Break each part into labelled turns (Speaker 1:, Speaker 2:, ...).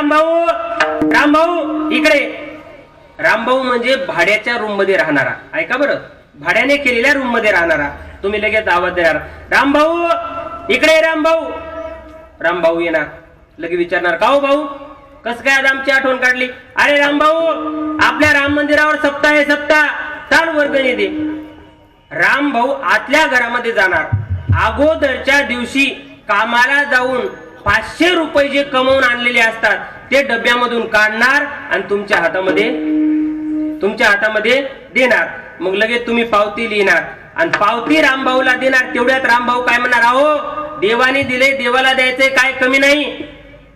Speaker 1: रामभाऊ इकडे. रामभाऊ म्हणजे भाड्याच्या रूम मध्ये राहणारा. ऐका बरं, भाड्याने केलेल्या रूम मध्ये राहणारा. तुम्ही लगेच आवाज देणार, रामभाऊ इकडे. रामभाऊ येणार. लगेच विचारणार, का हो भाऊ, कस काय आज आमची आठवण काढली? अरे रामभाऊ, आपल्या राम मंदिरावर सप्ताह आहे, सप्ताह, चाल वर्गणी दे. रामभाऊ आतल्या घरामध्ये जाणार. अगोदरच्या दिवशी कामाला जाऊन 500 रुपये जे कमवून आणलेले असतात ते डब्यामधून काढणार आणि तुमच्या हातामध्ये देणार. मग लगेच तुम्ही पावती लिहिणार आणि पावती रामभाऊला देणार. तेवढ्यात रामभाऊ काय म्हणणार, अहो देवाने दिले, देवाला द्यायचे, काय कमी नाही.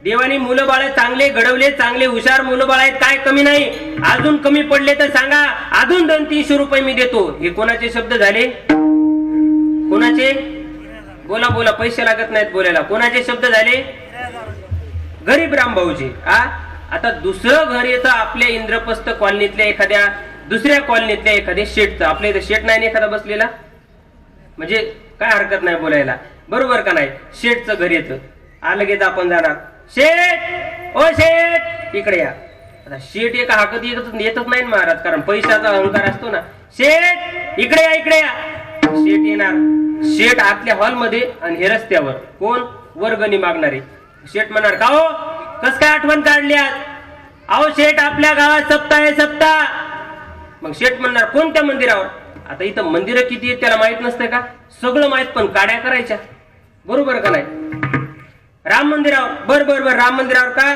Speaker 1: देवानी मुलं बाळ चांगले घडवले, चांगले हुशार मुलं बाळ आहेत, काय कमी नाही. अजून कमी पडले तर सांगा, अजून 200-300 रुपये मी देतो. हे कोणाचे शब्द झाले? कोणाचे? बोला बोला, पैसे लागत नाहीत बोलायला. कोणाचे शब्द झाले? गरीब रामभाऊचे. आता दुसरं घर येतं आपल्या इंद्रप्रस्थ कॉलनीतल्या एखाद्या, दुसऱ्या कॉलनीतल्या एखाद्या शेठचं. आपल्या इथे शेठ नाही एखादा बसलेला, म्हणजे काय हरकत नाही बोलायला, बरोबर का नाही? शेठचं घर येतं. लगेच आपण जाणार, शेठ, ओ शेठ इकडे या. आता शेठ एका हाकत येतच नाही महाराज, कारण पैशाचा अहंकार असतो ना. शेठ इकडे या, इकडे या. शेठ येणार. शेठ आतल्या हॉलमध्ये आणि हे रस्त्यावर. कोण? वर्गणी मागणारे. शेठ म्हणणार, का हो, कस काय आठवण काढली आज? अहो शेठ, आपल्या गावात सप्ताह आहे, सप्ताह. मग शेठ म्हणणार, कोणत्या मंदिरावर? आता इथं मंदिरं किती आहेत त्याला माहित नसतं का? सगळं माहित, पण काड्या करायच्या, बरोबर का नाही? राम मंदिरावर. बर बर बर, राम मंदिरावर का?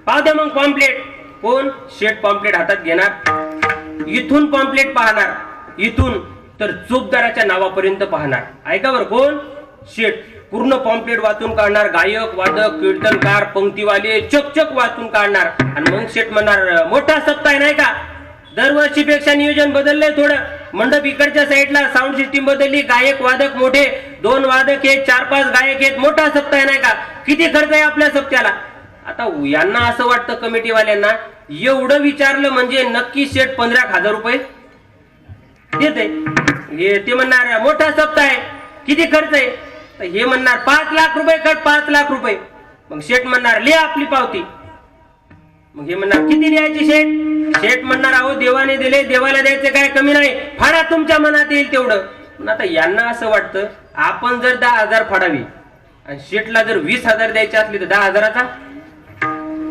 Speaker 1: पाहू द्या मग पॉम्पलेट. कोण? शेठ पॉम्पलेट हातात घेणार. इथून पॉम्पलेट पाहणार, इथून तर चोपदाराच्या नावापर्यंत पाहणार. ऐका बरं, कोण? शेठ. पूर्ण पॉम्पलेट वाचून काढणार. गायक, वादक, कीर्तनकार, पंक्तीवाले चकचक वाचून काढणार. आणि मग शेठ म्हणणार, मोठा सप्ताह नाही का? दरवर्षीपेक्षा नियोजन बदललंय थोडं. मंडप इकडच्या साईडला, साऊंड सिस्टीम बदलली, गायक वादक मोठे, 2 वादक आहेत, 4-5 गायक आहेत, मोठा सप्ताह नाही का? किती खर्च आहे आपल्या सप्त्याला? आता यांना असं वाटतं कमिटीवाल्यांना, एवढं विचारलं म्हणजे नक्की शेठ 15,000 रुपये देते. ते म्हणणार मोठा सप्ताह आहे, किती खर्च आहे? तर हे म्हणणार 5 लाख रुपये खर्च, 5 लाख रुपये. मग शेठ म्हणणार, लिहा आपली पावती. मग हे म्हणणार, किती द्यायची शेठ? शेठ म्हणणार, अहो देवाने दिले, देवाला द्यायचे, काय कमी नाही, फाडा तुमच्या मनात येईल तेवढं. पण आता यांना असं वाटतं, आपण जर 10,000 फाडावी आणि शेठला जर 20,000 द्यायचे असले तर 10,000चा,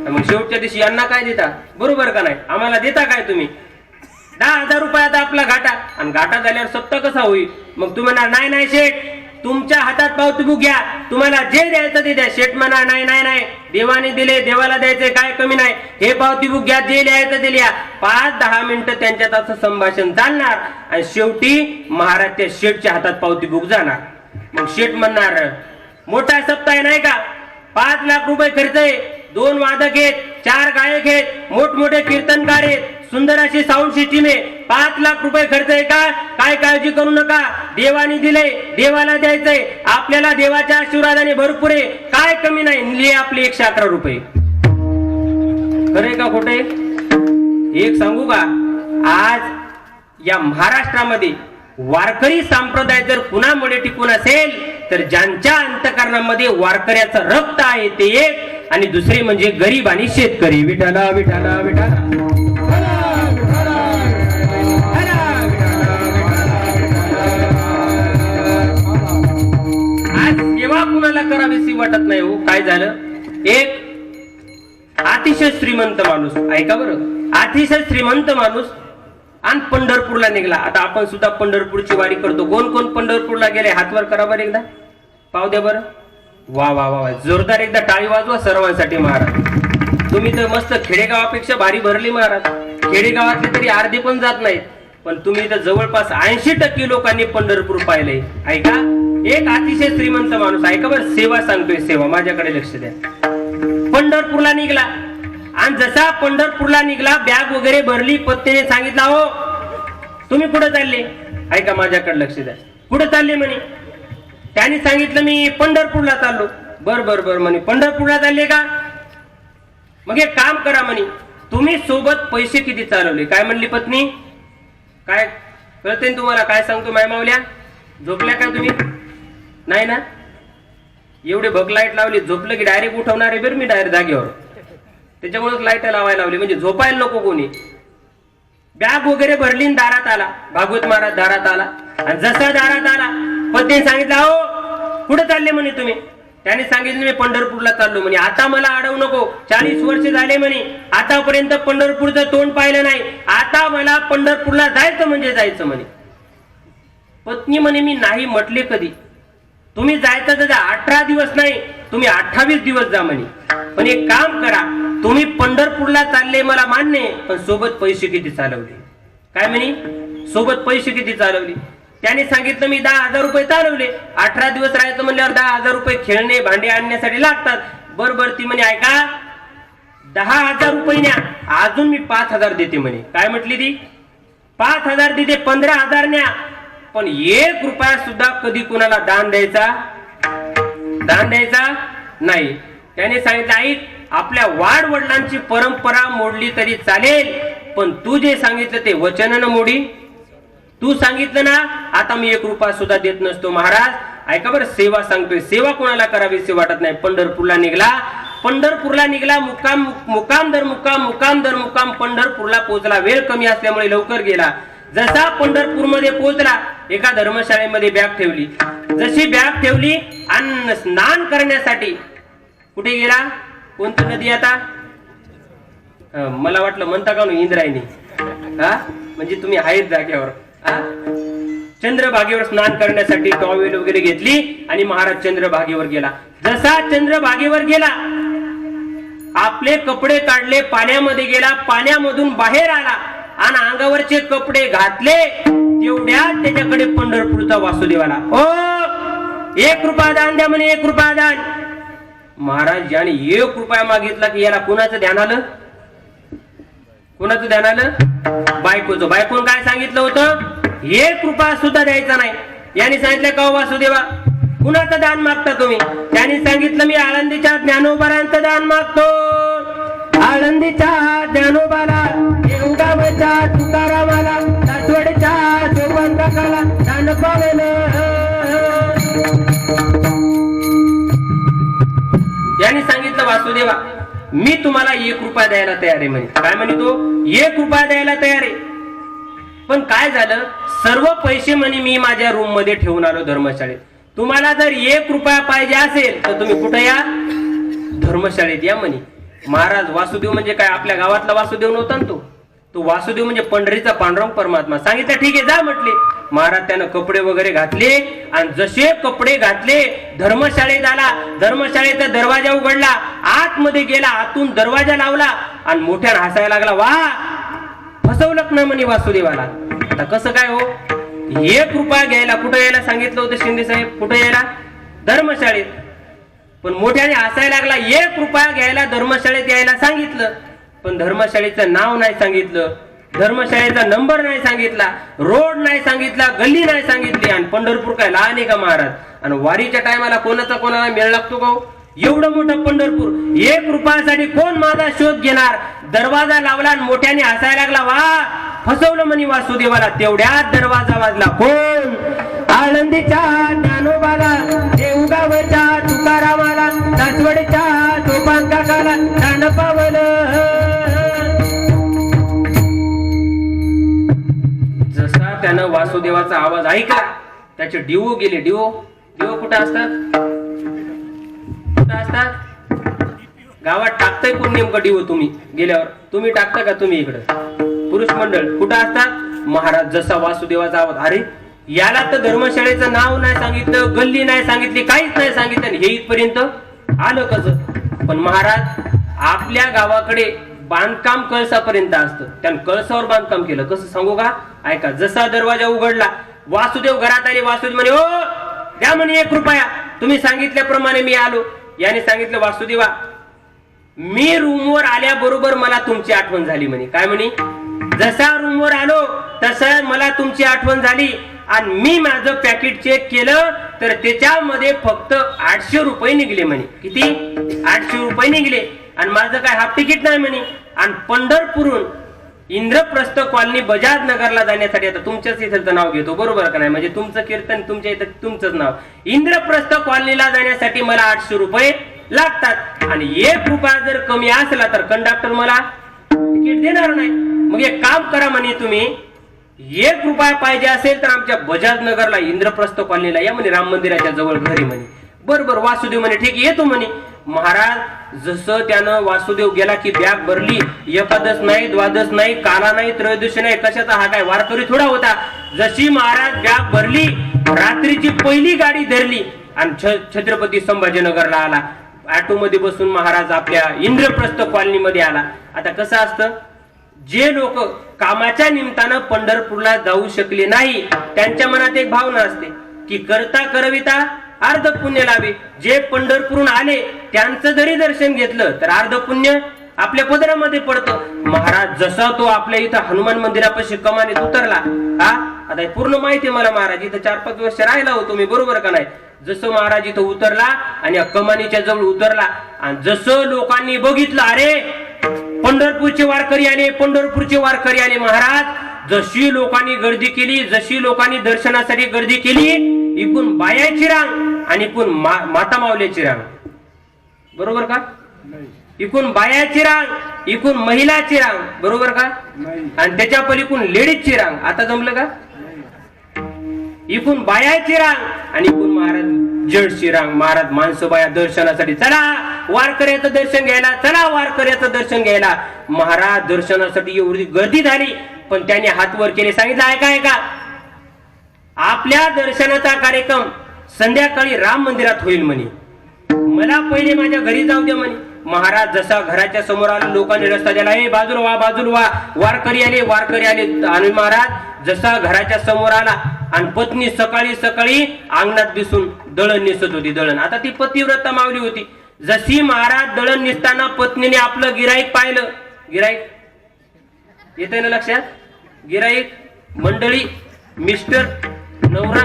Speaker 1: मग शेवटच्या दिवशी यांना काय देता? बरोबर का नाही? आम्हाला देता काय तुम्ही? 10,000 रुपयाचा आपला घाटा, आणि घाटा झाल्यावर सप्ताह कसा होईल? मग तुम्ही म्हणणार, नाही नाही शेठ, तुमच्या हातात पावती बुक घ्या, तुम्हाला जे द्यायचं ते द्या. शेठ म्हणा, नाही नाही नाही, देवाने दिले, देवाला द्यायचे, काय कमी नाही, हे पावती बुक घ्या, जे लिहायचं ते लिहा. 5-10 मिनिटं त्यांच्यात असं संभाषण चालणार आणि शेवटी महाराज त्या शेठच्या हातात पावती बुक जाणार. मग शेठ म्हणणार, मोठा सप्ताह नाही का? 5 लाख रुपये खर्च आहे, 2 वादक आहेत, 4 गायक आहेत, मोठमोठे कीर्तनकार आहेत, सुंदर अशी साऊंड सिस्टीम आहे, 5 लाख रुपये खर्च आहे का? काय काळजी करू नका, देवाने दिले, देवाला द्यायचंय, आपल्याला देवाच्या आशीर्वादाने भरपूर आहे, काय कमी नाही, लिहे आपले 111 रुपये. खरे का खोटे? एक सांगू का, आज या महाराष्ट्रामध्ये वारकरी संप्रदाय जर कुणामुळे टिकून असेल तर ज्यांच्या अंतकरणामध्ये वारकऱ्याचं रक्त आहे ते एक, आणि दुसरे म्हणजे गरीब आणि शेतकरी. विठाला विठाला विठाला. आज सेवा कुणाला करावीशी वाटत नाही हो. काय झालं, एक अतिशय श्रीमंत माणूस, ऐका बरं, अतिशय श्रीमंत माणूस आणि पंढरपूरला निघाला. आता आपण सुद्धा पंढरपूरची वारी करतो. कोण कोण पंढरपूरला गेले? हातवर करा बरं एकदा, पाव द्या बरं. वा वा वा, जोरदार एकदा टाळी वाजवा सर्वांसाठी महाराज. तुम्ही तर मस्त खेडेगावापेक्षा भारी भरली महाराज. खेडेगावातले तरी अर्धे पण जात नाहीत, पण तुम्ही तर जवळपास 80% लोकांनी पंढरपूर पाहिलंय. ऐका, एक अतिशय श्रीमंत माणूस, ऐका बरं, सेवा सांगतोय, सेवा, माझ्याकडे लक्ष द्या. पंढरपूरला निघला आणि जसा पंढरपूरला निघला, बॅग वगैरे भरली, पत्नीने सांगितलं, हो तुम्ही कुठे चालले? ऐका, माझ्याकडे लक्ष द्या. कुठे चालले म्हणे? त्यांनी सांगितलं, मी पंढरपूरला चाललो. बर बर बर म्हणे, पंढरपूरला चालले का? मग एक काम करा म्हणे, तुम्ही सोबत पैसे किती चालवले? काय म्हणली पत्नी? काय कळते तुम्हाला? काय सांगतो माय मावल्या, झोपल्या का तुम्ही? नाही ना? एवढे भग लाईट लावली, झोपलं की डायरेक्ट उठवणार आहे बरं मी, डायरेक्ट जागेवर. त्याच्यामुळे लाईट लावायला लावली, म्हणजे झोपायला नको कोणी. बॅग वगैरे भरली दारात आला भागवत महाराज, दारात आला. आणि जसा दारात आला पत्नीने सांगितलं, अहो कुठे चालले म्हणे तुम्ही? त्याने सांगितलं मी पंढरपूरला चाललो म्हणे. आता मला अडवू नको, 40 वर्ष झाले म्हणे आतापर्यंत पंढरपूरचं तोंड पाहिलं नाही, आता मला पंढरपूरला जायचं म्हणजे जायचं म्हणे. पत्नी म्हणे मी नाही म्हटले कधी, तुम्ही जायचं तर 18 दिवस नाही, तुम्ही 28 दिवस जा म्हणे. पण एक काम करा, तुम्ही पंढरपूरला चालले मला मान्य आहे, पण सोबत पैसे किती चालवले? काय म्हणे? सोबत पैसे किती चालवले? त्याने सांगितलं मी 10,000 रुपये चालवले. 18 दिवस राहायचं म्हणल्यावर 10,000 रुपये खेळणे भांडे आणण्यासाठी लागतात. बरोबर. ती म्हणे ऐका, 10,000 रुपये न्या, अजून मी 5,000 देते म्हणे. काय म्हटली ती? 5,000 देते, 15,000 न्या, पण 1 रुपया सुद्धा कधी कुणाला दान द्यायचा नाही. त्याने सांगितलं ऐक, आपल्या वाडवडिलांची परंपरा मोडली तरी चालेल, पण तू जे सांगितलं ते वचनानं मोडी. तू सांगितलं ना, आता मी 1 रुपया सुद्धा देत नसतो. महाराज ऐका बरं, सेवा सांगतोय, सेवा कोणाला करावीशी वाटत नाही. पंढरपूरला निघला, मुक्काम दर मुक्काम पंढरपूरला पोहोचला. वेळ कमी असल्यामुळे लवकर गेला. जसा पंढरपूरमध्ये पोहोचला, एका धर्मशाळेमध्ये बॅग ठेवली. जशी बॅग ठेवली आणि स्नान करण्यासाठी कुठे गेला? कोणती नदी आता? मला वाटलं म्हणता का इंद्रायणी. म्हणजे तुम्ही आहेत जागेवर. चंद्रभागेवर स्नान करण्यासाठी टॉवेल वगैरे घेतली आणि महाराज चंद्रभागेवर गेला. जसा चंद्रभागेवर गेला, आपले कपडे काढले, पाण्यामध्ये गेला, पाण्यामधून बाहेर आला आणि अंगावरचे कपडे घातले, तेवढ्यात त्याच्याकडे पंढरपूरचा वासुदेव आला. ओ 1 रुपया दान द्या म्हणे, 1 रुपया दान. महाराज याने 1 रुपया मागितला की याला कुणाचं ध्यान आलं? कुणाचं ध्यान आलं? बायकोचं. बायकोनं काय सांगितलं होतं? 1 रुपया सुद्धा द्यायचा नाही. याने सांगितलं का वासुदेवा कुणाचं दान मागता तुम्ही? त्याने सांगितलं मी आळंदीच्या ज्ञानोबारांचं दान मागतो. आळंदीच्या ज्ञानोबाला, देवगावच्या तुकारामाला, सासवडच्या सोपान काकाला दान पावलं. याने सांगितलं वासुदेवा मी तुम्हाला 1 रुपया द्यायला तयार आहे म्हणे. काय म्हणे तो? 1 रुपया द्यायला तयार आहे. पण काय झालं, सर्व पैसे म्हणे मी माझ्या रूम मध्ये ठेवून आलो धर्मशाळेत. तुम्हाला जर 1 रुपया पाहिजे असेल तर तुम्ही कुठे या? धर्मशाळेत या म्हणे. महाराज वासुदेव म्हणजे काय आपल्या गावातला वासुदेव नव्हता ना तो वासुदेव म्हणजे पंढरीचा पांडुरंग परमात्मा. सांगितलं ठीक आहे जा म्हटले. महाराज त्यानं कपडे वगैरे घातले आणि जसे कपडे घातले धर्मशाळेत आला. धर्मशाळेचा दरवाजा उघडला, आतमध्ये गेला, आतून दरवाजा लावला आणि मोठ्यानं हसायला लागला. वा फसवलं ना म्हणे वासुदेवाला. आता कसं काय हो? 1 रुपया घ्यायला कुठं यायला सांगितलं होतं शिंदे साहेब? कुठं यायला? धर्मशाळेत. पण मोठ्याने हसायला लागला. 1 रुपया घ्यायला धर्मशाळेत यायला सांगितलं, पण धर्मशाळेचं नाव नाही सांगितलं, धर्मशाळेचा नंबर नाही सांगितला, रोड नाही सांगितला, गल्ली नाही सांगितली. आणि पंढरपूर काय लहान आहे का महाराज? आणि वारीच्या टायमाला कोणाला मेळ लागतो का? एवढं मोठं पंढरपूर, 1 रुपयासाठी कोण माझा शोध घेणार? दरवाजा लावला आणि मोठ्याने हसायला लागला. वा फसवलं म्हणे वासुदेवाला. तेवढ्यात दरवाजा वाजला. कोण? आळंदीच्या ज्ञानोबाला, देवगावच्या तुकारामाला, सासवडच्या सोपान काकाला दान पावलं. जसा त्यानं वासुदेवाचा आवाज ऐकला त्याचे डिओ गेले. डिओ कुठे असतात? कुठे असतात? गावात टाकताय कोण नेमकं डिओ? तुम्ही गेल्यावर तुम्ही टाकता का? तुम्ही इकडं पुरुष मंडळ कुठं असतात? महाराज जसा वासुदेवाचा आवाज, अरे याला तर धर्मशाळेचं नाव नाही सांगितलं, गल्ली नाही सांगितली, काहीच नाही सांगितलं, हे इथपर्यंत आलं कसं? पण महाराज आपल्या गावाकडे बांधकाम कळसापर्यंत असतं, त्यानं कळसावर बांधकाम केलं. कसं सांगू का? ऐका. जसा दरवाजा उघडला, वासुदेव घरात आले. वासुदेव म्हणे ओ द्या म्हणे 1 रुपया. तुम्ही सांगितल्याप्रमाणे मी आलो. याने सांगितलं वासुदेवा मी रूमवर आल्याबरोबर मला तुमची आठवण झाली म्हणे. काय म्हणे? जसा रूमवर आलो तसं मला तुमची आठवण झाली आणि मी माझं पॅकेट चेक केलं तर त्याच्यामध्ये फक्त 800 रुपये निघले म्हणे. किती? 800 रुपये निघले. आणि माझं काय हाफ तिकीट नाही म्हणे. आणि पंढरपूरहून इंद्रप्रस्थ कॉलनी बजाज नगरला जाण्यासाठी, आता तुमच्याच इथं नाव घेतो बरोबर का नाही? म्हणजे तुमचं कीर्तन तुमच्या इथं तुमचंच नाव. इंद्रप्रस्थ कॉलनीला जाण्यासाठी मला 800 रुपये लागतात आणि 1 रुपया जर कमी असला तर कंडक्टर मला तिकीट देणार नाही. मग एक काम करा म्हणे, तुम्ही 1 रुपया पाहिजे असेल तर आमच्या बजाज नगरला इंद्रप्रस्थ कॉलनीला या म्हणे, राम मंदिराच्या जवळ घरी म्हणे. बरोबर वासुदेव म्हणे ठीक येतो म्हणे. महाराज जसं त्यानं वासुदेव गेला की बॅग भरली. एकादश नाही, द्वादश नाही, काला नाही, त्रयोदशी नाही, कशाचा हा काय वारकरी थोडा होता. जशी महाराज बॅग भरली, रात्रीची पहिली गाडी धरली आणि छत्रपती संभाजीनगरला आला. ऑटो मध्ये बसून महाराज आपल्या इंद्रप्रस्थ कॉलनी मध्ये आला. आता कसं असतं, जे लोक कामाच्या निमित्तानं पंढरपूरला जाऊ शकले नाही त्यांच्या मनात एक भावना असते की करता करविता अर्ध पुण्य लावे. जे पंढरपूरून आले त्यांचं जरी दर्शन घेतलं तर अर्ध पुण्य आपल्या पदरामध्ये पडतं. महाराज जसा तो आपल्या इथं हनुमान मंदिरापाशी कमानीत उतरला, हा आता पूर्ण माहिती आहे मला, महाराज इथं 4-5 वर्ष राहिला होतो मी, बरोबर का नाही. जसं महाराज इथं उतरला आणि कमानीच्या जवळ उतरला आणि जसं लोकांनी बघितलं, अरे पंढरपूरचे वारकरी आले, पंढरपूरचे वारकरी आले. महाराज जशी लोकांनी गर्दी केली, जशी लोकांनी दर्शनासाठी गर्दी केली, इकून बायाची रांग आणि इकून माता मावल्याची रांग, बरोबर का. इकून बायाची रांग, इकून महिलाची रांग, बरोबर का. आणि त्याच्या पलीकडून लेडीजची रांग. आता जमलं का. इकून बायाची रांग आणि इकून महाराज जडची रांग. महाराज माणसं बाया दर्शनासाठी, चला वारकऱ्याचं दर्शन घ्यायला, चला वारकऱ्याचं दर्शन घ्यायला. महाराज दर्शनासाठी एवढी गर्दी झाली, पण त्याने हात वर केले, सांगितलं ऐका आपल्या दर्शनाचा कार्यक्रम संध्याकाळी राम मंदिरात होईल म्हणे, मला पहिले माझ्या घरी जाऊ द्या म्हणे. महाराज जसा घराच्या समोर आला, लोकांनी रस्ता दिला, हे बाजूला वा, वारकरी आले. आणि महाराज जसा घराच्या समोर आला आणि पत्नी सकाळी सकाळी अंगणात दिसून दळण नेसत होती. दळण, आता ती पतिव्रता मावली होती. जशी महाराज दळण नेसताना पत्नीने आपलं गिराईक पाहिलं, गिराईक येते ना लक्षात, गिराईक मंडळी, मिस्टर, नवरा,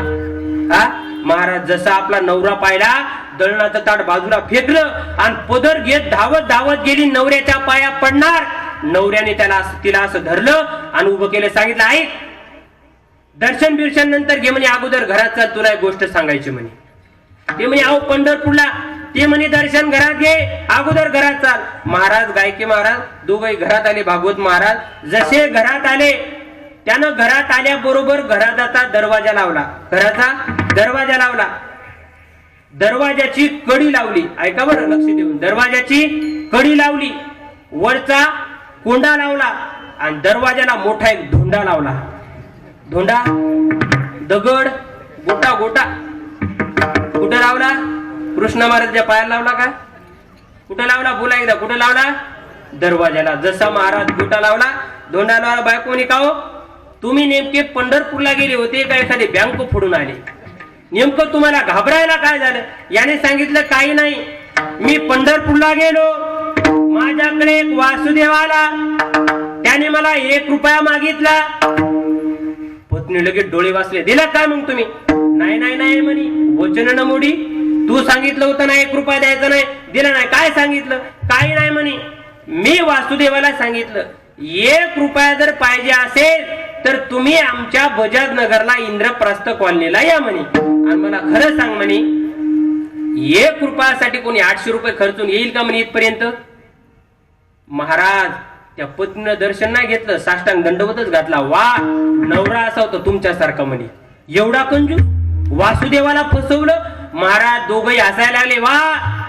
Speaker 1: हा महाराज जसा आपला नवरा पाहिला, दळणाचं ताट बाजूला फेकलं आणि पदर घेत धावत गेली, नवऱ्याच्या पाया पडणार. नवऱ्याने तिला असं धरलं आणि उभं केलं, सांगितलं ऐक, दर्शन बिर्शन नंतर घे म्हणे, अगोदर घरात चाल, तुला एक गोष्ट सांगायची म्हणे. ते म्हणे अहो पंढरपूरला, ते म्हणे दर्शन घरात घे, अगोदर घरात चाल. महाराज गायके महाराज दोघंही घरात आले. भागवत महाराज जसे घरात आले, त्यानं घरात आल्याबरोबर घराचा दरवाजा लावला, घराचा दरवाजा लावला, दरवाजाची कडी लावली. ऐका बरं लक्ष देऊन, दरवाजाची कडी लावली, वरचा कोंडा लावला आणि दरवाजाला मोठा एक धोंडा लावला. धोंडा, दगड, गोटा कुठे लावला, कृष्ण महाराजच्या पायाला लावला का, कुठे लावला, बोला एकदा, कुठे लावला, दरवाजाला. जसा महाराज गोटा लावला, धोंडा लावला. बायकोनी का हो, तुम्ही नेमके पंढरपूरला गेले होते का एखादी बँक फोडून आले, नेमकं तुम्हाला घाबरायला काय झालं. याने सांगितलं काही नाही, मी पंढरपूरला गेलो, माझ्याकडे एक वासुदेव आला, त्याने मला 1 रुपया मागितला. पत्नी लगेच डोळे वाचले, दिला काय मग तुम्ही, नाही म्हणे, वचन न मोडी, तू सांगितलं होतं ना 1 रुपया द्यायचा नाही, दिला नाही. काय सांगितलं, काही नाही म्हणे, मी वासुदेवाला सांगितलं 1 रुपया जर पाहिजे असेल तर तुम्ही आमच्या बजाज नगरला इंद्रप्रस्थ कॉलनीला या म्हणे. आणि मला खरं सांग म्हणे, 1 रुपयासाठी कोणी 800 रुपये खर्चून येईल का म्हणे इथपर्यंत. महाराज त्या पत्नीनं दर्शन नाही घेतलं, साष्टांग दंडवतच घातला. वा नवरा असा होता तुमच्यासारखा म्हणे, एवढा कंजूस, वासुदेवाला फसवलं. महाराज दोघही हसायला लागले, वा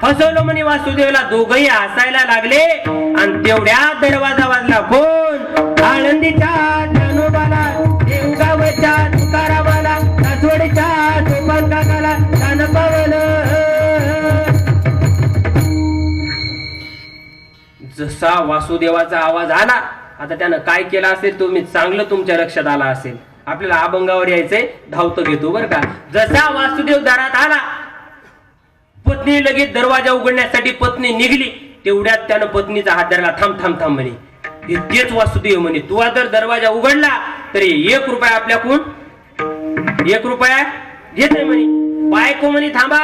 Speaker 1: फसवलं म्हणे वासुदेवाला. दोघही हसायला लागले आणि तेवढ्या दरवाजा वाजला. कोण, आळंदीच्या ज्ञानोबाला, देवगावच्या तुकारामाला, सासवडच्या सोपान काकाला कान पावलं. जसा वासुदेवाचा आवाज आला, आता त्यानं काय केलं असेल तुम्ही चांगलं तुमच्या लक्षात आला असेल. आपल्याला अभंगावर यायचंय, धावतं घेतो बरं का. जसा वासुदेव दारात आला, पत्नी लगेच दरवाजा उघडण्यासाठी पत्नी निघली. तेवढ्यात त्यानं पत्नीचा हात धरला, थांब म्हणे, तेच वासुदेव म्हणे, तू जर दरवाजा उघडला तरी 1 रुपया आपल्याकडून 1 रुपया घेत नाही म्हणे. बायको म्हणे थांबा,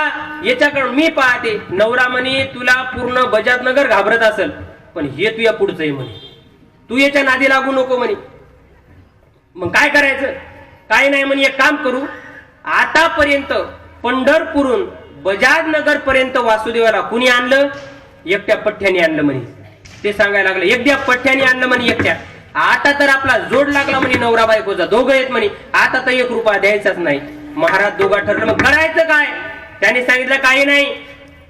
Speaker 1: याच्याकडे मी पाहते. नवरा म्हणे तुला पूर्ण बजाज नगर घाबरत असेल, पण हे तुझ्या पुढचं आहे म्हणे, तू याच्या नादी लागू नको म्हणे. मग काय करायचं, काय नाही म्हणे, एक काम करू, आतापर्यंत पंढरपूरून बजाज नगर पर्यंत वासुदेवाला कुणी आणलं? एकट्या पठ्ठ्याने आणलं म्हणे. ते सांगायला लागलं एकट्या पठ्ठ्याने आणलं म्हणे एकट्या. आता तर आपला जोड लागला म्हणे नवरा बायकोचा, दोघं आहेत म्हणे. आता तर 1 रुपया द्यायचाच नाही. महाराज दोघा ठरलं मग करायचं काय? त्याने सांगितलं काही नाही,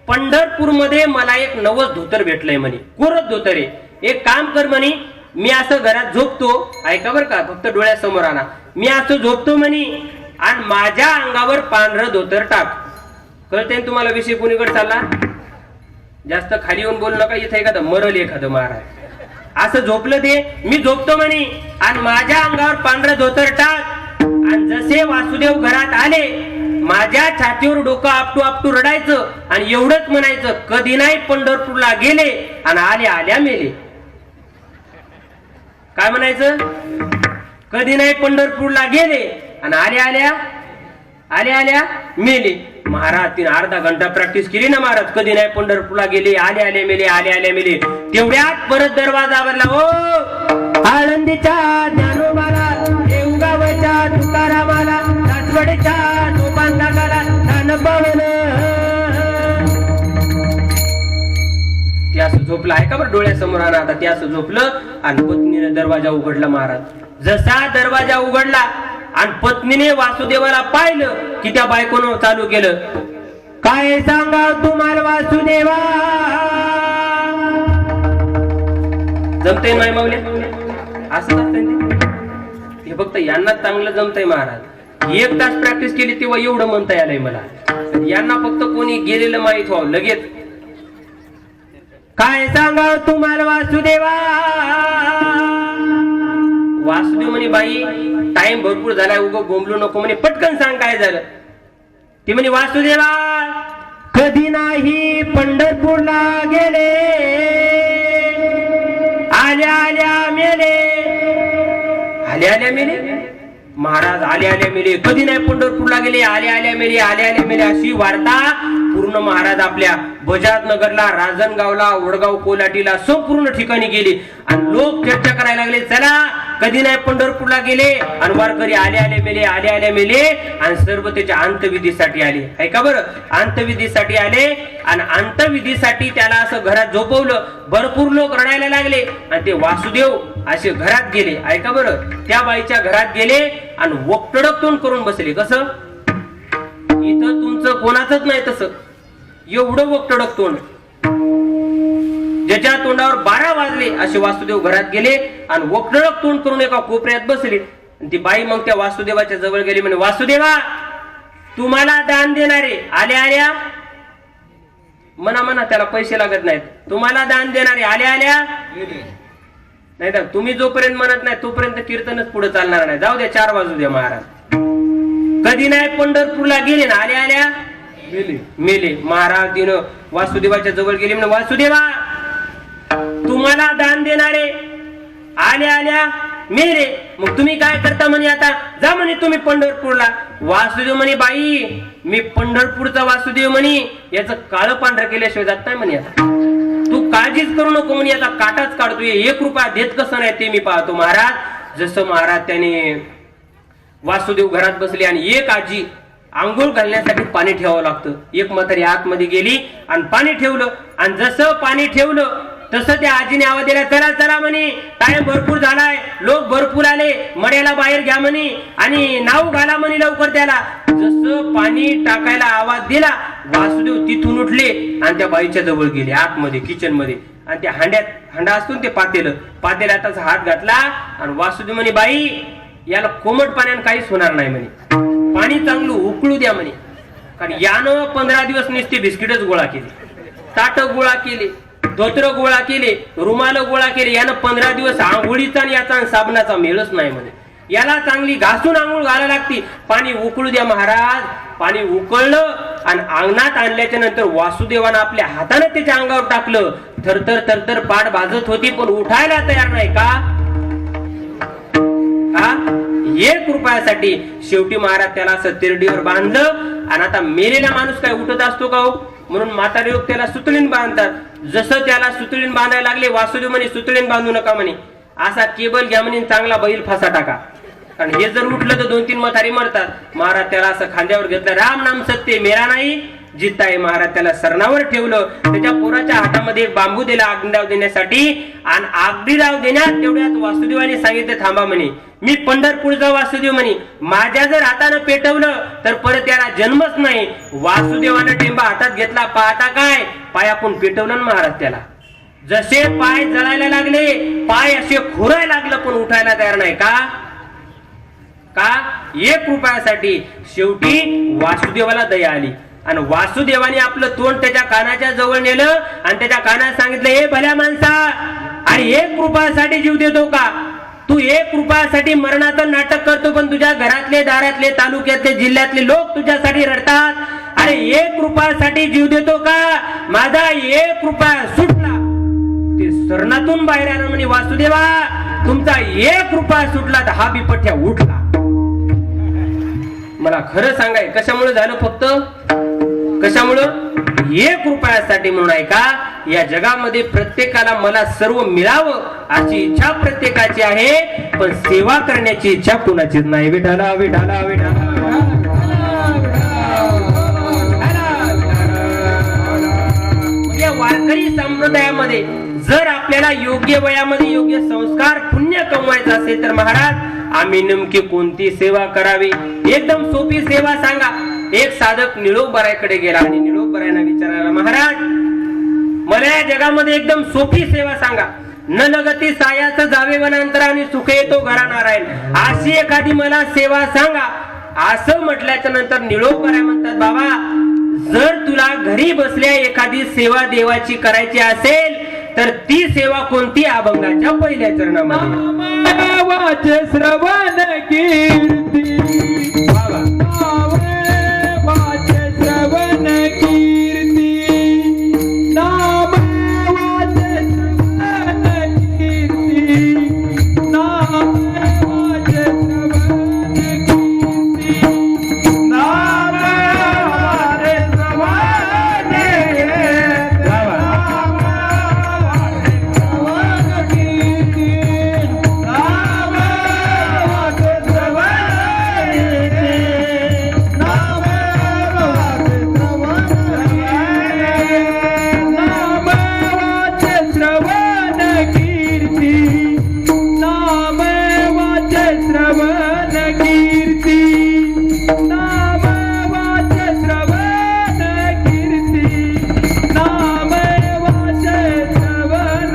Speaker 1: पंढरपूर मध्ये मला एक नवस धोतर भेटलंय म्हणे, कोरच धोतर आहे. एक काम कर म्हणे, मी असं घरात झोपतो, ऐका बरं का, फक्त डोळ्यासमोर आणा. मी असं झोपतो म्हणे आणि माझ्या अंगावर पांढरं धोतर टाक. कळते तुम्हाला विषय कोणीकडे चालला? जास्त खाली येऊन बोलू नका, इथे एखादं मरल एखादं महाराज. असं झोपलं ते, मी झोपतो म्हणे आणि माझ्या अंगावर पांढरं धोतर टाक. आणि जसे वासुदेव घरात आले, माझ्या छातीवर डोकं आपटू आपटू रडायचं आणि एवढंच म्हणायचं, कधी नाही पंढरपूरला गेले आणि आल्या आल्या मेले. काय म्हणायचं? कधी नाही पंढरपूरला गेले आणि आल्या आल्या मेले. महाराज तिने अर्धा घंटा प्रॅक्टिस केली ना महाराज. कधी नाही पंढरपूरला गेले, आले आले मेले, आले आले मेले. तेवढ्यात परत दरवाजा आवरला. ओ आळंदीच्या ज्ञानोबाला, देवगावच्या तुकारामाला, राजवाडीच्या नोबांदागाला ज्ञान पावलं. ते असं झोपलं, आहे का बरं, डोळ्यासमोर आणा आता. ते असं झोपलं आणि पत्नीने दरवाजा उघडला महाराज. जसा दरवाजा उघडला आणि पत्नीने वासुदेवाला पाहिलं की त्या बायकोनं चालू केलं, काय सांगा तुम्हाला वासुदेवा. जमतंय नाही मावले? असं असतंय हे फक्त यांना चांगलं जमतंय महाराज. 1 तास प्रॅक्टिस केली तेव्हा एवढं म्हणता आलंय मला. यांना फक्त कोणी गेलेलं माहित व्हावं लगेच. काय सांगा तुम्हाला वासुदेवा. वासुदेव म्हणे बाई टाइम भरपूर झालाय, उगं बोंबलू नको म्हणे, पटकन सांग काय झालं. ती म्हणे वासुदेवा कधी नाही पंढरपूरला गेले, आल्या आल्या मेले. आल्या आल्या मेले महाराज, आले आले मेले. कधी नाही पंढरपूरला गेले, आले आल्या मेले, आले आले मेले. अशी वार्ता पूर्ण महाराज आपल्या बजाज नगरला, राजनगावला, वडगाव, कोलाटीला संपूर्ण ठिकाणी गेली. आणि लोक चर्चा करायला लागले, चला कधी नाही पंढरपूरला गेले आणि वारकरी आले आले मेले, आले आले मेले. आणि सर्व त्याच्या अंतविधीसाठी आले. ऐका बरं, अंतविधीसाठी आले आणि अंतविधीसाठी त्याला असं घरात झोपवलं. भरपूर लोक रडायला लागले आणि ते वासुदेव असे घरात गेले. ऐका बरं, त्या बाईच्या घरात गेले आणि वक्तडक तोंड करून बसले. कसं? इथं तुमचं कोणाचंच नाही तसं, एवढं वक्तडक तोंड. ज्याच्या तोंडावर 12 वाजले असे वासुदेव घरात गेले आणि वक्तडक तोंड करून एका कोपऱ्यात बसले. ती बाई मग त्या वासुदेवाच्या जवळ गेली, म्हणे वासुदेवा तुम्हाला दान देणारे आल्या आल्या, म्हणा त्याला पैसे लागत नाहीत, तुम्हाला दान देणारे आल्या आल्या. नाही तर तुम्ही जोपर्यंत म्हणत नाही तोपर्यंत कीर्तनच पुढे चालणार नाही. जाऊ द्या, 4 वाजू द्या महाराज. कधी नाही पंढरपूरला गेले ना, आल्या आल्या मेले. महाराज तिनं वासुदेवाच्या जवळ गेले, म्हणजे वासुदेवा तुम्हाला दान देणारे आल्या आल्या मेले. मग तुम्ही काय करता म्हणे आता? जा म्हणे तुम्ही पंढरपूरला. वासुदेव म्हणे बाई मी पंढरपूरचा वासुदेव म्हणे, याचं काळं पांढरं केल्याशिवाय जात नाही म्हणे. आता तू काळजीच करू नको म्हणे, आता काटाच काढतोय. 1 रुपया देत कसं नाही ते मी पाहतो महाराज. जसं महाराज त्याने वासुदेव घरात बसले आणि एक आजी आंघोळ घालण्यासाठी पाणी ठेवावं लागतं. एक म्हातारी आतमध्ये गेली आणि पाणी ठेवलं. आणि जसं पाणी ठेवलं तसं त्या आजीने आवाज दिला, चला चला म्हणे, टाइम भरपूर झालाय, लोक भरपूर आले, मड्याला बाहेर घ्या म्हणे आणि नाव घाला म्हणे लवकर त्याला. जसं पाणी टाकायला आवाज दिला, वासुदेव तिथून उठले आणि त्या बाईच्या जवळ गेले आतमध्ये किचन मध्ये. आणि त्या हांडा असतो ते पातेल्यात हात घातला आणि वासुदेव म्हणे बाई याला कोमट पाण्याने काहीच होणार नाही म्हणे, पाणी चांगलं उकळू द्या म्हणे. कारण यानं 15 दिवस नुसते बिस्किटच गोळा केले, ताट गोळा केले, धोत्र गोळा केले, रुमाल गोळा केले. यानं 15 दिवस आंघोळीचा आणि याचा साबणाचा मेळच नाही म्हणे. याला चांगली घासून आंघोळ घालायला लागती. पाणी उकळू द्या महाराज. पाणी उकळलं आणि अंगणात आणल्याच्या नंतर वासुदेवानं आपल्या हाताने त्याच्या अंगावर टाकलं. थरथर थरथर पाठ भाजत होती पण उठायला तयार नाही. का? 1 रुपयासाठी. शेवटी महाराज त्याला असं तिरडीवर बांधलं. आणि आता मेलेला माणूस काय उठत असतो का हो? म्हणून म्हातारे लोक त्याला सुतळीन बांधतात. जसं त्याला सुतळीन बांधायला लागले, वासुदेव म्हणे सुतळीन बांधू नका म्हणे, असा केबल घ्या म्हणे, चांगला बैल फासा टाका. कारण हे जर उठलं तर 2-3 म्हातारी मरतात. महाराज त्याला असं खांद्यावर घेतलं, राम नाम सत्य मेरा नाही जिताई महाराज त्याला सरणावर ठेवलं. त्याच्या पोराच्या हातामध्ये एक बांबू दिला अग्निराव देण्यासाठी, आणि अग्निराव देण्यात तेवढ्यात वासुदेवाने सांगितले थांबा म्हणे, मी पंढरपूरचा वासुदेव म्हणे, माझ्या जर हातानं पेटवलं तर परत त्याला जन्मच नाही. वासुदेवानं टेंबा हातात घेतला, पाहता काय पायापून पेटवलं महाराज त्याला. जसे पाय जळायला लागले, पाय असे खोरायला लागलं, पण उठायला तयार नाही. का 1 रुपयासाठी. शेवटी वासुदेवाला दया आली आणि वासुदेवाने आपलं तोंड त्याच्या कानाच्या जवळ नेलं आणि त्याच्या कानात सांगितलं, हे भल्या माणसा, अरे 1 रुपयासाठी जीव देतो का तू? 1 रुपयासाठी मरणाचं नाटक करतो, पण तुझ्या घरातले, दारातले, तालुक्यातले, जिल्ह्यातले लोक तुझ्यासाठी रडतात. अरे 1 रुपयासाठी जीव देतो का? माझा 1 रुपया सुटला, ते सरणातून बाहेर आलं म्हणे, वासुदेवा तुमचा 1 रुपया सुटला तर हा बिपठ्या उठला. मला खरं सांगाय कशामुळे झालं? फक्त कशामुळं? 1 रुपयासाठी. म्हणून ऐका, या जगामध्ये प्रत्येकाला मला सर्व मिळावं अशी इच्छा प्रत्येकाची आहे, पण सेवा करण्याची इच्छा कुणाचीच नाही. विठाला विठाला विठाला. या वारकरी संप्रदायामध्ये जर आपल्याला योग्य वयामध्ये योग्य संस्कार पुण्य कमवायचं असेल तर महाराज आम्ही नेमकी कोणती सेवा करावी? एकदम सोपी सेवा सांगा. एक साधक निळोबरायकडे गेला आणि निळोबरायांना विचारायला, महाराज मला या जगामध्ये एकदम सोपी सेवा सांगा. न लगती सायाचं जावे वनांतर आणि सुख येतो घरा नारायण, अशी एखादी मला सेवा सांगा. असं म्हटल्याच्या नंतर निळोबराय म्हणतात, बाबा जर तुला घरी बसल्या एखादी सेवा देवाची करायची असेल तर ती सेवा कोणती? अभंगाच्या पहिल्या चरणामध्ये
Speaker 2: वाचे श्रवण कीर्ती, वाचे श्रवण कीर्ती, नाम वाचे श्रवण कीर्ती, नाम वाचे श्रवण कीर्ती, नाम वाचे श्रवण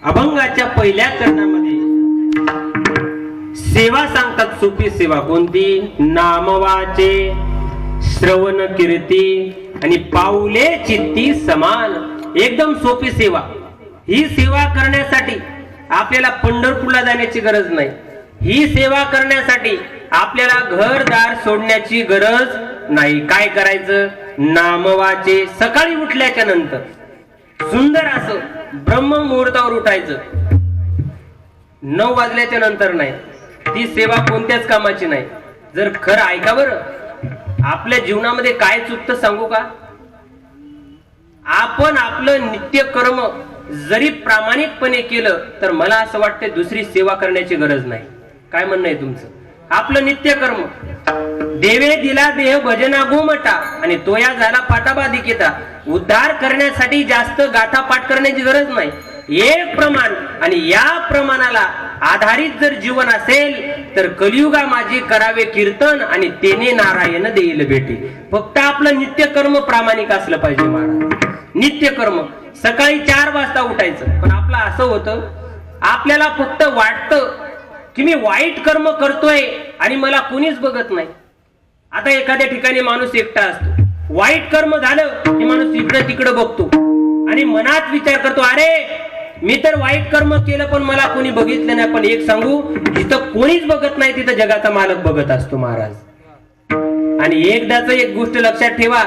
Speaker 1: अभंगाच्या पहिल्या चरणामध्ये सेवा सांगतात. सोपी सेवा कोणती? नामवाचे श्रवण कीर्ती आणि पाऊले चित्ती समान. एकदम सोपी सेवा. ही सेवा करण्यासाठी आपल्याला पंढरपूरला जाण्याची गरज नाही. ही सेवा करण्यासाठी आपल्याला घरदार सोडण्याची गरज नाही. काय करायचं? नामवाचे सकाळी उठल्याच्या नंतर सुंदर असं ब्रह्म मुहूर्तावर उठायचं. 9 वाजल्याच्या नंतर नाही. ती सेवा कोणत्याच कामाची नाही. जर खरं ऐका बरं, आपल्या जीवनामध्ये काय चुकतं सांगू का? आपण आपलं नित्य कर्म जरी प्रामाणिकपणे केलं तर मला असं वाटतं दुसरी सेवा करण्याची गरज नाही. काय म्हणणं आहे तुमचं? आपलं नित्यकर्म. देवे दिला देह भजना गोमटा आणि तोया झाला पाटाबाधिकेता. उद्धार करण्यासाठी जास्त गाथा पाठ करण्याची गरज नाही. एक प्रमाण आणि या प्रमाणाला आधारित जर जीवन असेल तर कलियुगा माझे करावे कीर्तन आणि तेने नारायण देईल भेटी. फक्त आपलं नित्यकर्म प्रामाणिक असलं पाहिजे महाराज. नित्यकर्म सकाळी 4 वाजता उठायचं. पण आपलं असं होतं, आपल्याला फक्त वाटतं की मी वाईट कर्म करतोय आणि मला कोणीच बघत नाही. आता एखाद्या ठिकाणी माणूस एकटा असतो, वाईट कर्म झालं की माणूस इकडं तिकडं बघतो आणि मनात विचार करतो, अरे मी तर वाईट कर्म केलं पण मला कोणी बघितलं नाही. पण एक सांगू, जिथं कोणीच बघत नाही तिथं जगाचा मालक बघत असतो महाराज. आणि एकदाच एक गोष्ट लक्षात ठेवा,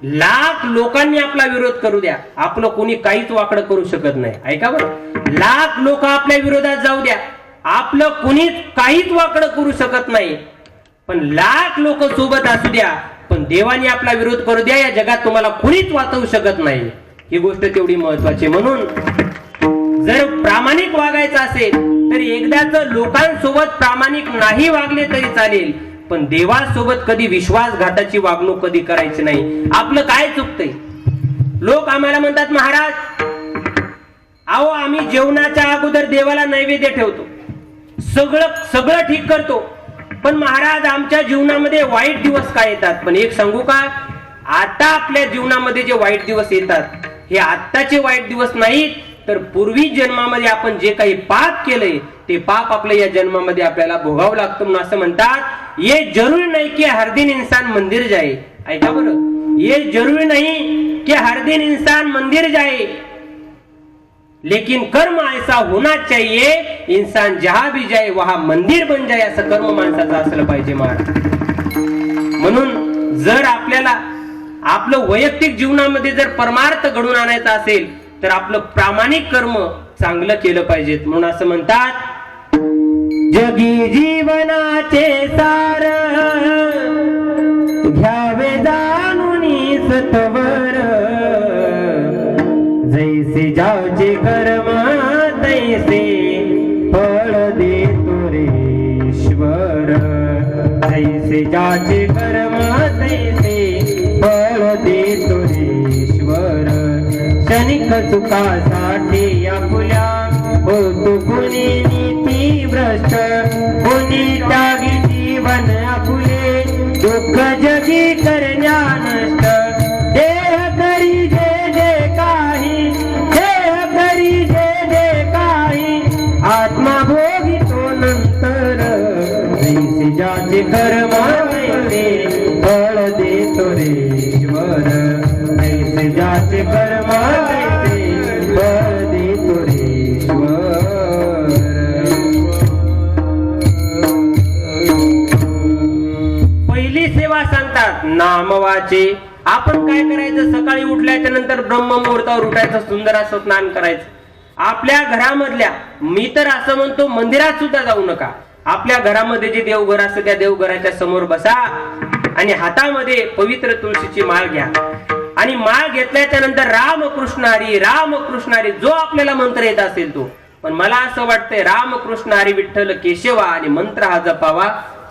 Speaker 1: लाख लोकांनी आपला विरोध करू द्या, आपलं कोणी काहीच वाकडं करू शकत नाही. ऐका बरं, लाख लोक आपल्या विरोधात जाऊ द्या, आपलं कोणीच काहीच वाकडं करू शकत नाही. पण लाख लोक सोबत असू द्या, पण देवाने आपला विरोध करू द्या, या जगात तुम्हाला कोणीच वाचवू शकत नाही. ही गोष्ट तेवढी महत्वाची. म्हणून जर प्रामाणिक वागायचं असेल तर एकदाच लोकांसोबत प्रामाणिक नाही वागले तरी चालेल, पण देवासोबत कधी विश्वासघाताची वागणूक कधी करायची नाही. आपलं काय चुकतंय? लोक आम्हाला म्हणतात, महाराज अहो आम्ही जेवणाच्या अगोदर देवाला नैवेद्य ठेवतो, सगळं ठीक करतो, पण महाराज आमच्या जीवनामध्ये वाईट दिवस काय येतात? पण एक सांगू का, आता आपल्या जीवनामध्ये जे वाईट दिवस येतात हे आत्ताचे वाईट दिवस नाहीत, तर पूर्वी जन्मामध्ये आपण जे काही पाप केलंय ते पाप आपल्या या जन्मामध्ये आपल्याला भोगावं लागतं. म्हणून असं म्हणतात, ये जरूरी नाही की हर दिन इंसान मंदिर जाए. ऐका बरं, ये जरूरी नहीं कि हर दिन इंसान मंदिर जाए, लेकिन कर्म ऐसा होना चाहिए इंसान जहां भी जाए वहां मंदिर बन जाए. असं कर्म माणसाचं असलं पाहिजे महाराज. म्हणून जर आपल्याला आपलं वैयक्तिक जीवनामध्ये जर परमार्थ घडून आणायचा असेल तर आपलं प्रामाणिक कर्म चांगलं केलं पाहिजे. म्हणून असं म्हणतात, जगी जीवनाचे सार घ्यावे जाणूनी सत्वर, जैसे जाचे कर्म तैसे फळ देतो ईश्वर. जैसे जाचे कर्म तैसे फळ देतो ईश्वर. क्षणिक सुखासाठी आपुल्या होतो कोणी नीती भ्रष्ट, कोणी त्यागी जीवन आपुले दुःख जगी करण्या नष्ट. देह करी जे जे काही, देह करी जे जे काही, आत्मा भोगितो नंतर. जैसे ज्याचे कर्म तैसे फळ देतो ईश्वर. जैसे ज्याचे कर्म तैसे फळ देतो ईश्वर. पहिली सेवा सांगतात नामवाचे. आपण काय करायचं, सकाळी उठल्याच्या नंतर ब्रह्ममुहूर्तावर उठायचं, सुंदर असं स्नान करायचं. आपल्या घरामधल्या, मी तर असं म्हणतो मंदिरात सुद्धा जाऊ नका, आपल्या घरामध्ये जे देवघर असतं त्या देवघराच्या समोर बसा आणि हातामध्ये पवित्र तुळशीची माळ घ्या. आणि माळ घेतल्याच्या नंतर रामकृष्ण हरी रामकृष्ण हरी जो आपल्याला मंत्र येत असेल तो. पण मला असं वाटतंय रामकृष्ण हरी विठ्ठल केशवा आणि मंत्र हा जपावा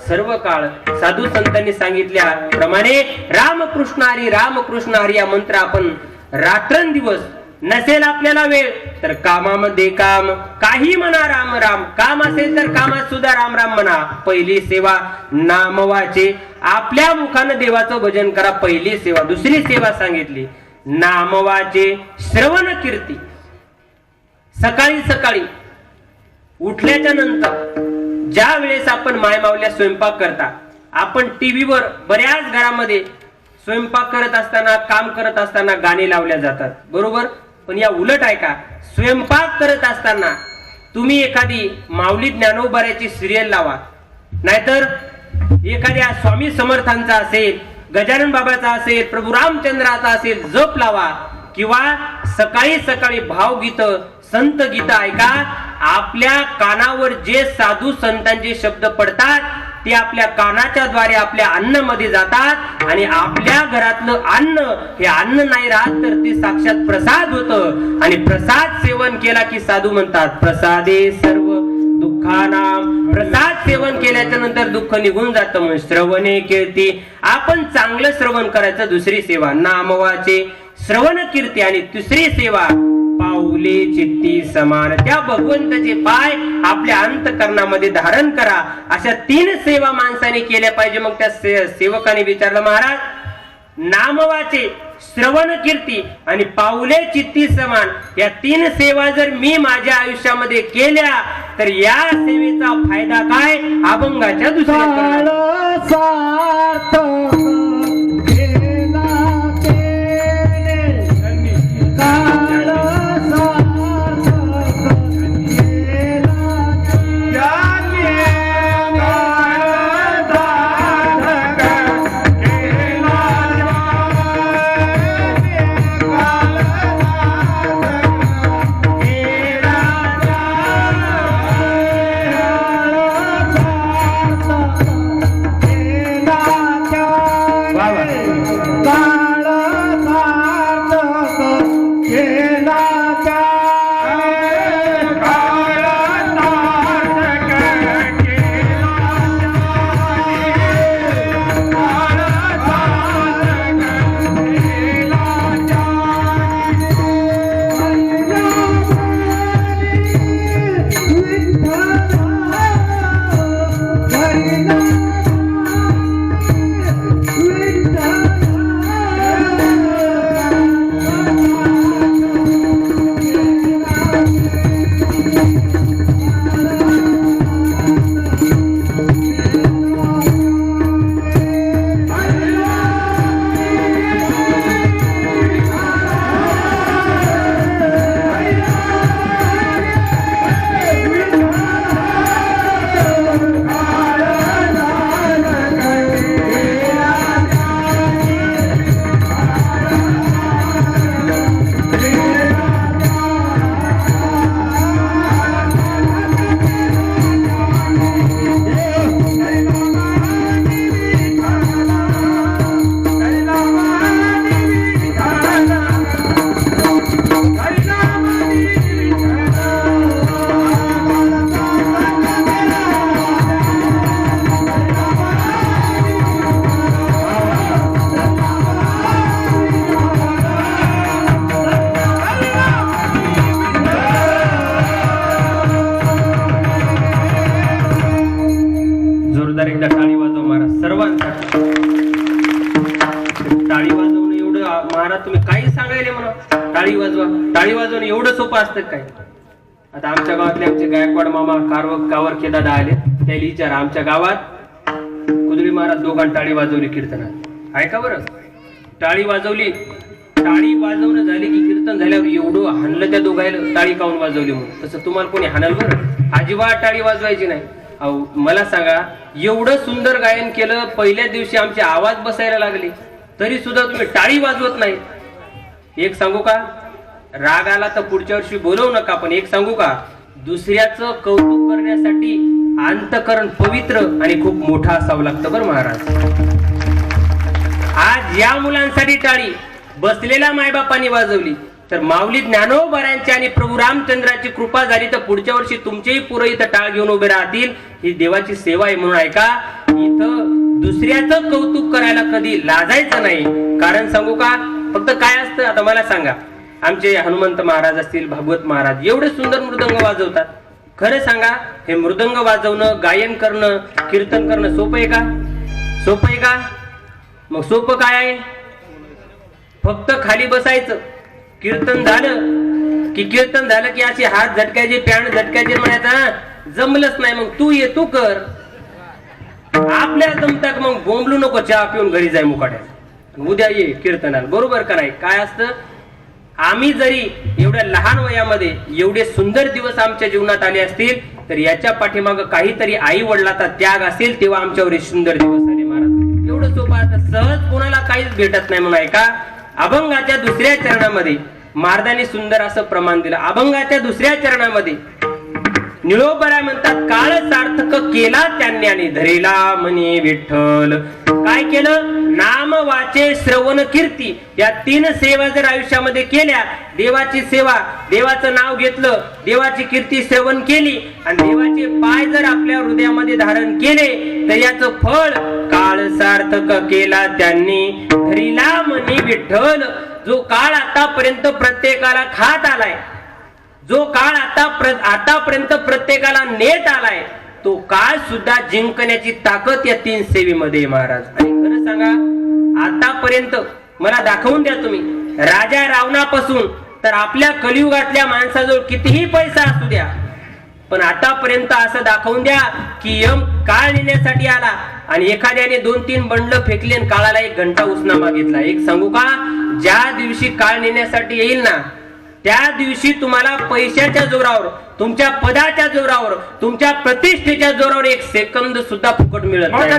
Speaker 1: सर्व काळ. साधू संतांनी सांगितल्याप्रमाणे रामकृष्ण हरी या मंत्र आपण रात्रंदिवस, नसेल आपल्याला वेळ तर कामामध्ये काम, काही म्हणा राम राम, काम असेल तर कामात सुद्धा राम राम म्हणा. पहिली सेवा नामवाचे, आपल्या मुखानं देवाचं भजन करा, पहिली सेवा. दुसरी सेवा सांगितली नामवाचे श्रवण कीर्ती. सकाळी सकाळी उठल्याच्या नंतर ज्या वेळेस आपण मायमावल्या स्वयंपाक करता, आपण टीव्हीवर बऱ्याच घरामध्ये स्वयंपाक करत असताना, काम करत असताना गाणी लावल्या जातात, बरोबर. पण या उलट आहे का, स्वयंपाक करत असताना तुम्ही एखादी माऊली ज्ञानोबाऱ्याची सिरियल लावा, नाहीतर एखाद्या स्वामी समर्थांचा असेल, गजानन बाबाचा असेल, प्रभू रामचंद्राचा असेल जप लावा, किंवा सकाळी सकाळी भावगीत, संत गीत ऐका. आपल्या कानावर जे साधू संतांचे शब्द पडतात ते आपल्या कानाच्या द्वारे आपल्या अन्नामध्ये जातात आणि आपल्या घरातलं अन्न हे अन्न नाही राहत तर ते साक्षात प्रसाद होतं. आणि प्रसाद सेवन केला की साधू म्हणतात प्रसादे सर्व दुःखानाम. प्रसाद सेवन केल्याच्या नंतर दुःख निघून जातं. म्हणून श्रवणे कीर्ती, आपण चांगलं श्रवण करायचं. दुसरी सेवा नामवाचे श्रवण कीर्ती आणि तिसरी सेवा पाऊले चित्ती समान. त्या भगवंताचे पाय आपल्या अंतकरणामध्ये धारण करा. अशा 3 सेवा माणसाने केल्या पाहिजे. मग त्या सेवकाने विचारलं, महाराज नामवाचे श्रवण कीर्ती आणि पाऊले चित्ती समान या 3 सेवा जर मी माझ्या आयुष्यामध्ये केल्या तर या सेवेचा फायदा काय? अभंगाच्या एकदा टाळी वाजवा महाराज सर्वांसाठी. टाळी वाजवणं एवढं महाराज तुम्ही काही सांगायले म्हणा. टाळी वाजवा, टाळी वाजवणं एवढं सोपं असतं काय? आता आमच्या गावातले आमचे गायकवाड मामा कावरके दादा आले, त्याला विचारा आमच्या गावात कुदळी महाराज दोघांनी टाळी वाजवली कीर्तनात. ऐका बरं, टाळी वाजवली, टाळी वाजवणं झाली की कीर्तन झाल्यावर एवढं हाणलं त्या दोघायला टाळी काऊन वाजवली म्हणून. तसं तुम्हाला कोणी हाणल बरं? अजिबात टाळी वाजवायची नाही. अहो मला सांगा, एवढं सुंदर गायन केलं, पहिल्या दिवशी आमचे आवाज बसायला लागले तरी सुद्धा तुम्ही टाळी वाजवत नाही. एक सांगू का, राग आला तर पुढच्या वर्षी बोलवू नका. पण एक सांगू का, दुसऱ्याचं कौतुक करण्यासाठी अंतकरण पवित्र आणि खूप मोठा असावं लागतं बरं महाराज. आज या मुलांसाठी टाळी बसलेल्या मायबापांनी वाजवली तर माऊली ज्ञानोबारांची आणि प्रभू रामचंद्राची कृपा झाली तर पुढच्या वर्षी तुमचेही पुरं इथं टाळ घेऊन उभे राहतील. ही देवाची सेवा आहे. म्हणून ऐका, इथं दुसऱ्याचं कौतुक करायला कधी लाजायचं नाही. कारण सांगू का, फक्त काय असतं आता मला सांगा, आमचे हनुमंत महाराज असतील, भागवत महाराज एवढे सुंदर मृदंग वाजवतात. खरं सांगा, हे मृदंग वाजवणं, गायन करणं, कीर्तन करणं सोपं आहे का? सोपं आहे का? मग सोपं काय आहे? फक्त खाली बसायचं, कीर्तन झालं की असे हात झटकायचे, पॅन्ट झटकायचे, म्हणायचा जमलंच नाही मग तू ये, तू कर. आपल्याला जमतात मग बोंबलू नको, चहा पिऊन घरी जाय मुकाट्या, उद्या ये कीर्तनाला. बरोबर का नाही? काय असतं, आम्ही जरी एवढ्या लहान वयामध्ये एवढे सुंदर दिवस आमच्या जीवनात आले असतील तर याच्या पाठीमाग काहीतरी आई वडिलाचा त्याग असेल, तेव्हा आमच्यावर सुंदर दिवस आले महाराज. एवढं सोपं आता सहज कोणाला काहीच भेटत नाही. म्हणून ऐका, अभंगाच्या दुसऱ्या चरणामध्ये महाराजांनी सुंदर असं प्रमाण दिलं. अभंगाच्या दुसऱ्या चरणामध्ये निळोबरा म्हणतात, काळ सार्थक केला त्यांनी आणि धरेला म्हणे विठ्ठल. काय केलं? नाम वाचे श्रवण कीर्ती या 3 सेवा जर आयुष्यामध्ये केल्या, देवाची सेवा, देवाचं नाव घेतलं, देवाची कीर्ती श्रवण केली आणि देवाचे पाय जर आपल्या हृदयामध्ये धारण केले तर याचं फळ काळ सार्थक केला त्यांनी धरिला मनी विठ्ठल. जो काळ आतापर्यंत प्रत्येकाला खात आलाय, जो काळ आतापर्यंत प्रत्येकाला नेत आलाय, तो काळ सुद्धा जिंकण्याची ताकद या 3 सेवेमध्ये महाराज. आणि खरं सांगा, आतापर्यंत मला दाखवून द्या तुम्ही, राजा रावणापासून तर आपल्या कलियुगातल्या माणसाजवळ कितीही पैसा असू द्या, पण आतापर्यंत असं दाखवून द्या की यम काळ नेण्यासाठी आला आणि एखाद्याने 2-3 बंडल फेकले आणि काळाला 1 घंटा उसना मागितला. एक सांगू का, ज्या दिवशी काळ नेण्यासाठी येईल ना, त्या दिवशी तुम्हाला पैशाच्या जोरावर, तुमच्या पदाच्या जोरावर, तुमच्या प्रतिष्ठेच्या जोरावर 1 सेकंद सुद्धा फुकट मिळत नाही.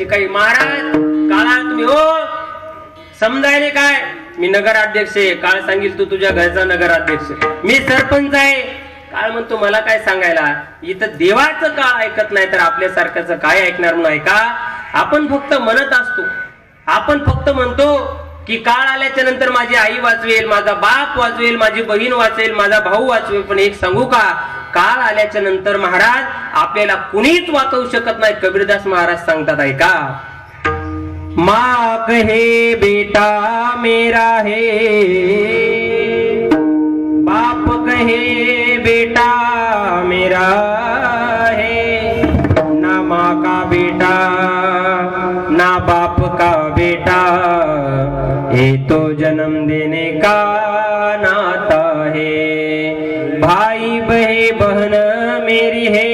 Speaker 1: काही महाराज काळा तुम्ही हो समजायले काय, मी नगराध्यक्ष आहे. काळ सांगील तू तुझ्या घरचा नगराध्यक्ष, मी सरपंच आहे. काळ म्हणतो मला काय सांगायला, इथं देवाचं काळ ऐकत नाही तर आपल्यासारख्याचं काय ऐकणार म्हणून ऐका. आपण फक्त म्हणत असतो, आपण फक्त म्हणतो की काळ आल्याच्या नंतर माझी आई वाचवेल, माझा बाप वाचवेल, माझी बहीण वाचेल, माझा भाऊ वाचवेल. पण एक सांगू का, काळ आल्याच्या नंतर महाराज आपल्याला कुणीच वाचवू शकत नाही. कबीरदास महाराज सांगतात ऐका, माँ कहे बेटा मेरा है, बाप कहे बेटा मेरा है, ना माँ का बेटा ना बाप का बेटा, ये तो जन्म देने का नाता है. भाई बहे बहन मेरी है,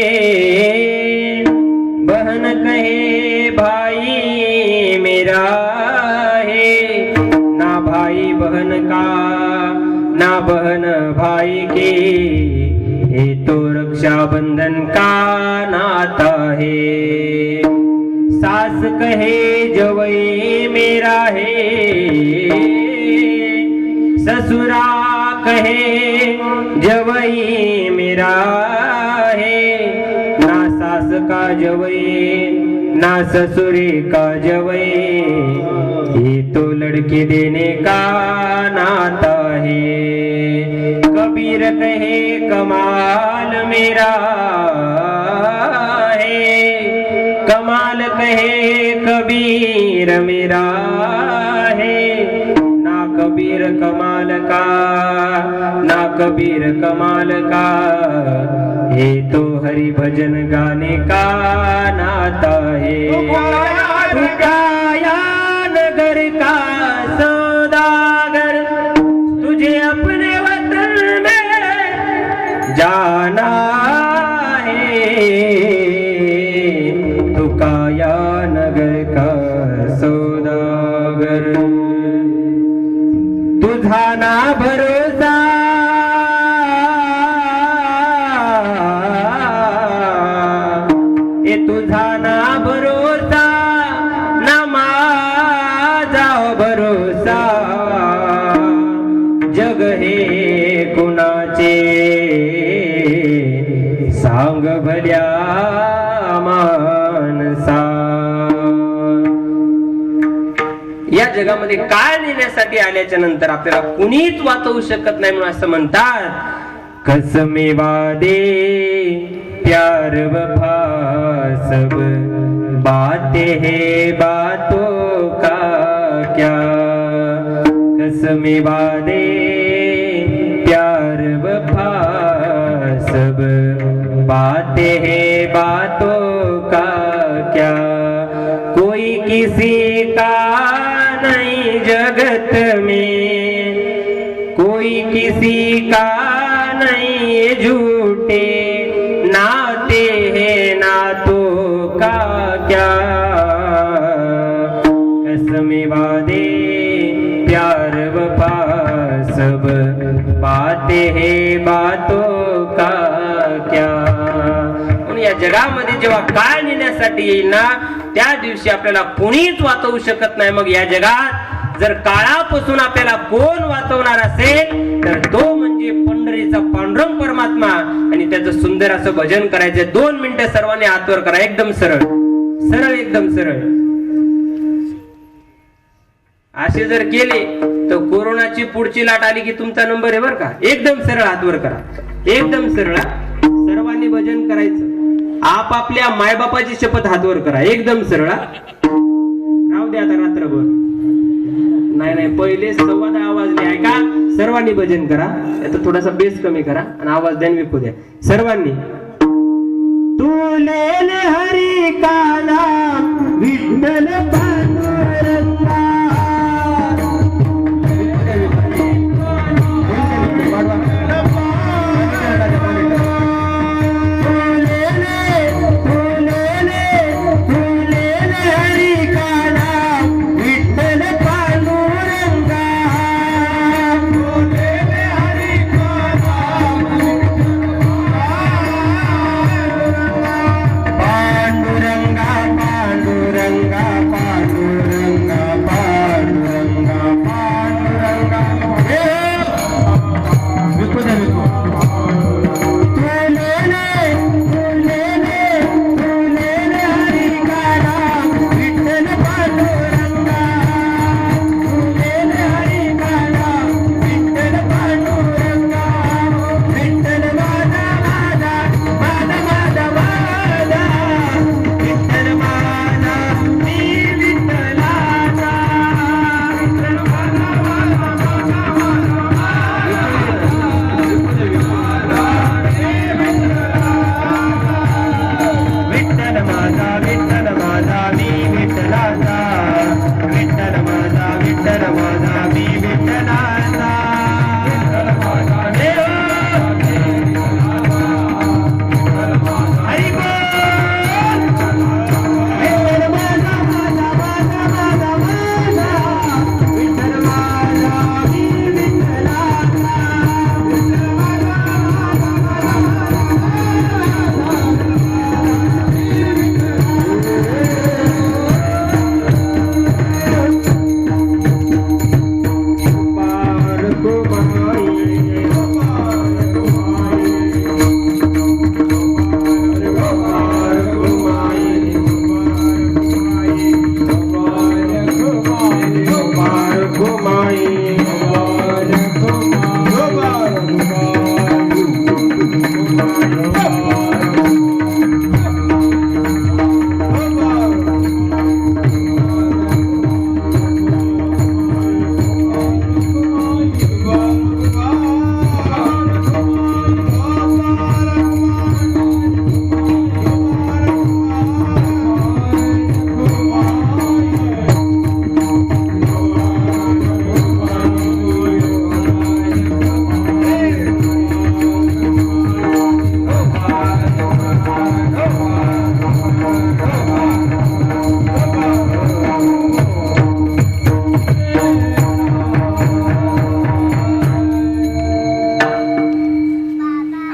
Speaker 1: बहन कहे भाई मेरा है, ना भाई बहन का ना बहन भाई के, ये तो रक्षाबंधन का नाता है. सास कहे जवई मेरा है, ससुरा कहे जवई मेरा है, ना सास का जवई ना ससुरे का जवई, ये तो लड़के देने का नाता है. कबीर कहे कमाल मेरा है, कमाल कहे कबीर मेरा है, ना कबीर कमाल का ना कबीर कमाल का, ये तो हरि भजन गाने का नाता है. गाया नगर का सौदागर, तुझे अपने वतन में जाना है. तू काया नगर का सौदागर, तुझा ना भरोसा तुझा ना भरोसा ना माझा भरोसा, जग हे कुणाचे सांग भल्या मानसा. या जगामध्ये काळ नेण्यासाठी आल्याच्या नंतर आपल्याला कुणीच वाचवू शकत नाही म्हणून असं म्हणतात. कसमे वादे प्यार वफा सब बातें हैं बातों का क्या, कसमें वादे प्यार वफा सब बातें हैं बातों का क्या, कोई किसी का नहीं जगत में, कोई किसी का नहीं, ये झूठे नाते हैं नातों का क्या, कसमें वादे प्यार वफा सब बातें हैं बातों का क्या. म्हणून या जगामध्ये जेव्हा काळ नेण्यासाठी येईल ना त्या दिवशी आपल्याला कोणीच वाचवू शकत नाही. मग या जगात जर काळापासून आपल्याला कोण वाचवणार असेल तर तो म्हणजे पंढरीचा पांडुरंग परमात्मा. आणि त्याचं सुंदर असं भजन करायचं. 2 मिनिटं सर्वांनी हातवर करा. एकदम सरळ सरळ एकदम सरळ. असे जर केले तर कोरोनाची पुढची लाट आली की तुमचा नंबर आहे बरं का. एकदम सरळ हातवर करा. एकदम सरळ. सर्वांनी भजन करायचं. आपापल्या मायबापाची शपथ हातवर करा. एकदम सरळ. राहू दे आता रात्रभर. नाही पहिले 10:15 वाजले आहे का. सर्वांनी भजन करा. आता थोडासा बेस कमी करा आणि आवाज द्या विकू द्या सर्वांनी. तुले हरी का नाम विठ्ठल पांडुरंगा.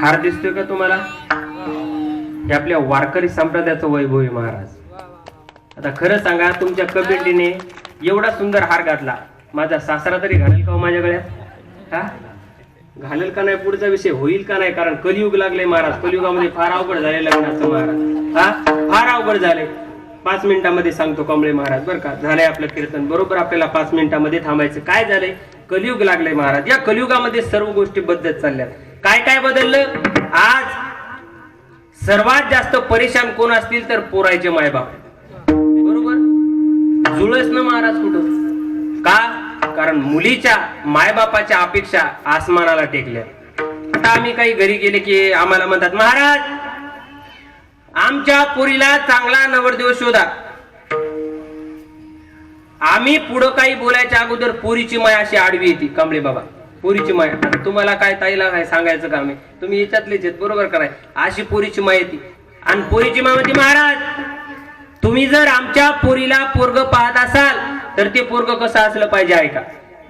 Speaker 1: हार दिसतोय का तुम्हाला. हे आपल्या वारकरी संप्रदायाचं वैभव आहे महाराज. आता खरं सांगा तुमच्या कमिटीने एवढा सुंदर हार घातला. माझा सासरा तरी घालेल का हो माझ्या गळ्यात. हा घालेल का नाही पुढचा विषय होईल का नाही. कारण कलियुग लागले महाराज. कलियुगामध्ये फार अवघड झाले लग्नाचं महाराज. हा फार अवघड झाले. 5 मिनिटांमध्ये सांगतो कमळे महाराज बरं का. झालंय आपलं कीर्तन. बरोबर आपल्याला 5 मिनिटांमध्ये थांबायचं. काय झालंय कलियुग लागलंय महाराज. या कलियुगामध्ये सर्व गोष्टी बदलत चालल्यात. काय काय बदललं. आज सर्वात जास्त परेशान कोण असतील तर पोरायचे मायबाप. बरोबर जुळच ना महाराज कुठं. का कारण मुलीच्या मायबापाच्या अपेक्षा आसमानाला टेकल्या. आता आम्ही काही घरी गेले की आम्हाला म्हणतात, महाराज आमच्या पोरीला चांगला नवरदेव शोधा. आम्ही पुढं काही बोलायच्या अगोदर पोरीची माय अशी आडवी येते. कांबळे बाबा, पोरीची माय, तुम्हाला काय ताईला काय सांगायचं काम आहे, तुम्ही याच्यातलेच आहेत, बरोबर कराय. अशी पोरीची माय येते आणि पोरीची माय म्हणते, महाराज तुम्ही जर आमच्या पोरीला पोरग पाहत असाल तर ते पोरग कसं असलं पाहिजे ऐका.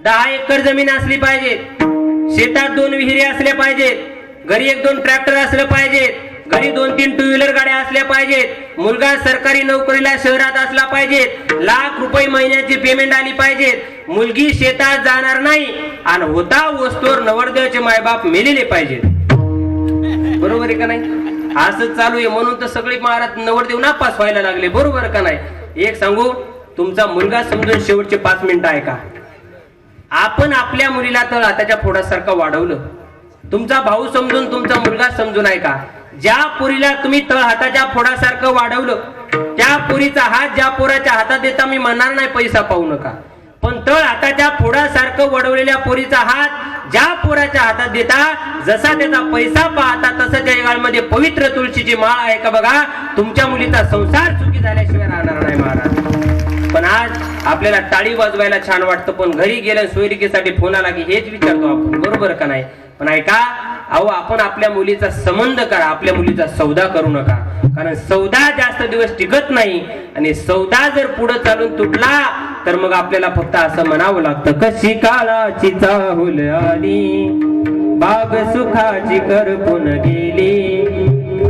Speaker 1: 10 एकर जमीन असली पाहिजे, शेतात 2 विहिरी असल्या पाहिजेत, घरी 1-2 ट्रॅक्टर असलं पाहिजेत, घरी 2-3 टू व्हीलर गाड्या असल्या पाहिजेत, मुलगा सरकारी नोकरीला शहरात असला पाहिजेत, लाख रुपये महिन्याची पेमेंट आली पाहिजेत, मुलगी शेतात जाणार नाही आणि होता वस्तूवर नवरदेवाचे मायबाप मेलेले पाहिजेत. बरोबर आहे का नाही? असंच चालू आहे म्हणून तर सगळे महाराज नवरदेव नापास व्हायला लागले. बरोबर का नाही? एक सांगू, तुमचा मुलगा समजून शेवटचे 5 मिनिटं ऐका. आपण आपल्या मुलीला तळ हाताच्या फोडासारखं वाढवलं. तुमचा भाऊ समजून, तुमचा मुलगा समजून ऐका. ज्या पोरीला तुम्ही तळ हाताच्या फोडासारखं वाढवलं, त्या पोरीचा हात ज्या पोराच्या हातात देता मी म्हणणार नाही पैसा पाहू नका, पण तळ हाताच्या फोडासारखं वडवलेल्या पोरीचा हात ज्या पोराच्या हातात देता, जसा त्याचा पैसा पाहता तसं त्या गाळमध्ये पवित्र तुळशीची माळ आहे का बघा. तुमच्या मुलीचा संसार सुखी झाल्याशिवाय राहणार नाही महाराज. पण आज आपल्याला टाळी वाजवायला छान वाटतं, पण घरी गेल्या सोयरिकेसाठी फोन आला की हेच विचारतो आपण. बरोबर का नाही? पण ऐका, अहो आपण आपल्या मुलीचा संबंध करा, आपल्या मुलीचा सौदा करू नका. कारण सौदा जास्त दिवस टिकत नाही आणि सौदा जर पुढे चालून तुटला तर मग आपल्याला फक्त असं म्हणावं लागतं, कशी काळाची चाहुल आली, बाग सुखाची करपून गेली,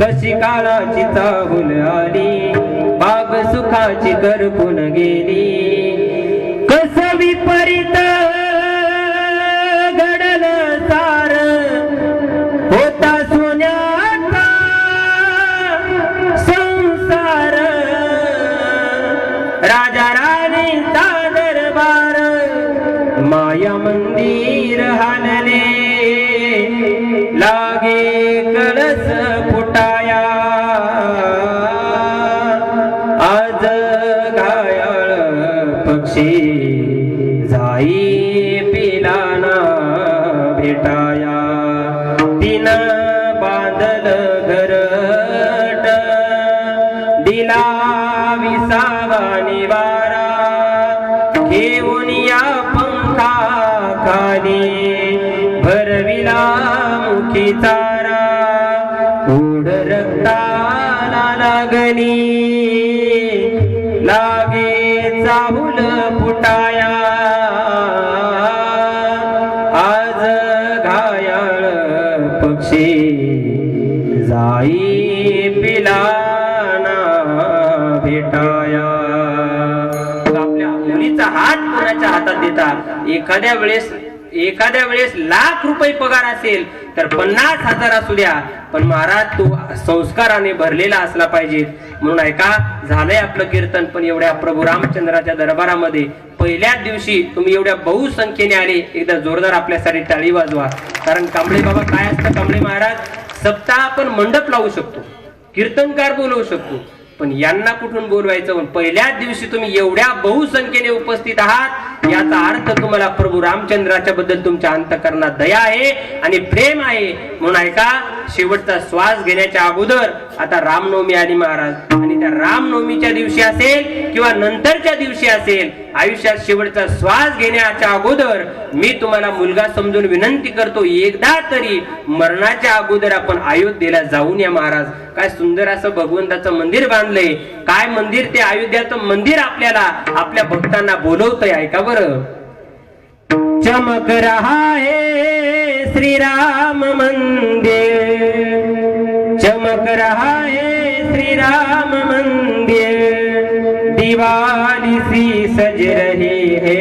Speaker 1: कशी काळाची चाहुल आली, बाग सुखाची करपून गेली, कस विपरीत घडल सार होता सोन्याचा संसार, राजा राणीचा दरबार, माया मंदिर हालले, लागे कळस फुटाया, आज घायाळ पक्षी जाई पिलाना भेटाया, तिन बांधल घरट, दिला विसावा निवारा, घेऊन या पंखा खाली, भरविला मुखी चारा, ओढ रक्ताला लागली, लागे चाहुल फुटाया, आज घायाळ पक्षी जाई पिलाना भेटाया. आपल्या मुलीचा हात कोणाच्या हातात देता. एखाद्या वेळेस लाख रुपये पगार असेल तर 50,000 असू द्या, पण महाराज तो संस्काराने भरलेला असला पाहिजे. म्हणून ऐका, झालंय आपलं कीर्तन, पण एवढ्या प्रभू रामचंद्राच्या दरबारामध्ये पहिल्याच दिवशी तुम्ही एवढ्या बहुसंख्येने आले. एकदा जोरदार आपल्यासाठी टाळी वाजवा. कारण कांबळे बाबा काय असतं, कांबळे महाराज, सप्ताह आपण मंडप लावू शकतो, कीर्तनकार बोलवू शकतो, पण यांना कुठून बोलवायचं. पहिल्याच दिवशी तुम्ही एवढ्या बहुसंख्येने उपस्थित आहात, याचा अर्थ तुम्हाला प्रभू रामचंद्राच्या बद्दल तुमच्या अंतःकरणात दया आहे आणि प्रेम आहे. म्हणून ऐका, शेवटचा श्वास घेण्याच्या अगोदर आता रामनवमी आली महाराज, आणि त्या रामनवमीच्या दिवशी असेल किंवा नंतरच्या दिवशी असेल, आयुष्यात शेवटचा श्वास घेण्याच्या अगोदर मी तुम्हाला मुलगा समजून विनंती करतो, एकदा तरी मरणाच्या अगोदर आपण अयोध्येला जाऊन या महाराज. काय सुंदर असं भगवंताचं मंदिर बांधलंय. काय मंदिर ते, अयोध्याचं मंदिर आपल्याला आपल्या भक्तांना बोलवतंय. ऐका बरं, चमक रहा है श्री राम मंदिर, चमक रहा है श्री राम मंदिर, दिवाली सी सज रही है,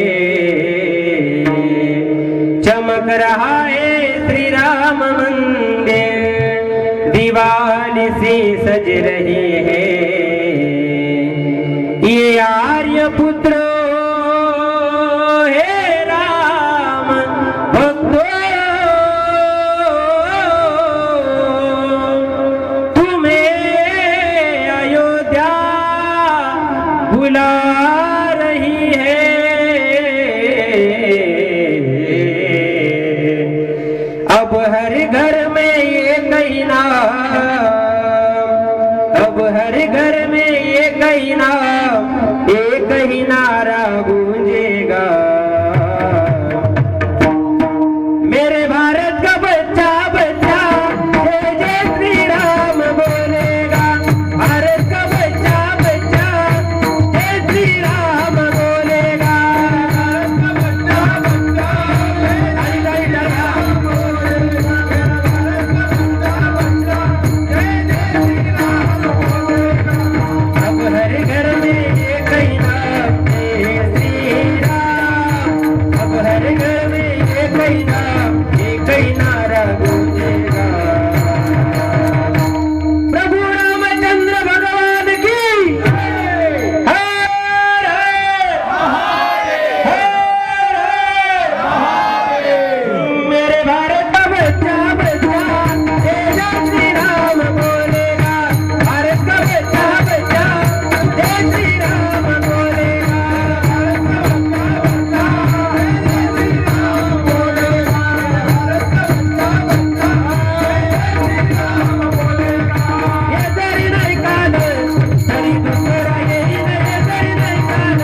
Speaker 1: चमक रहा है श्री राम मंदिर, दिवाली सी सज रही है, ये आर्य पुत्र बुला रही है, में एक ही नारा गूंजेगा, मेरे भारत का बच्चा बच्चा जय जय श्री राम बोलेगा, भारत का बच्चा बच्चा जय श्री राम बोलेगा, भारत का बच्चा बच्चा जय जय राम बोलेगा, भारत का बच्चा बच्चा जय जय श्री राम बोलेगा। अब हर घर में एक ही नाम जय श्री राम, अब हर घर में एक ही नाम एक ही नारा गूंजेगा। प्रभु रामचंद्र भगवान की हर हर मेरे भारत का बच्चा बच्चा जय जय श्री राम बोलेगा, भारत का बच्चा बच्चा जय श्री राम बोलेगा, भारत का बच्चा बच्चा जय श्री राम बोलेगा, भारत का बच्चा बच्चा जय श्री राम बोलेगा। हे तरी नाही कान तरी दुसरा येईन, हे तरी नाही कान,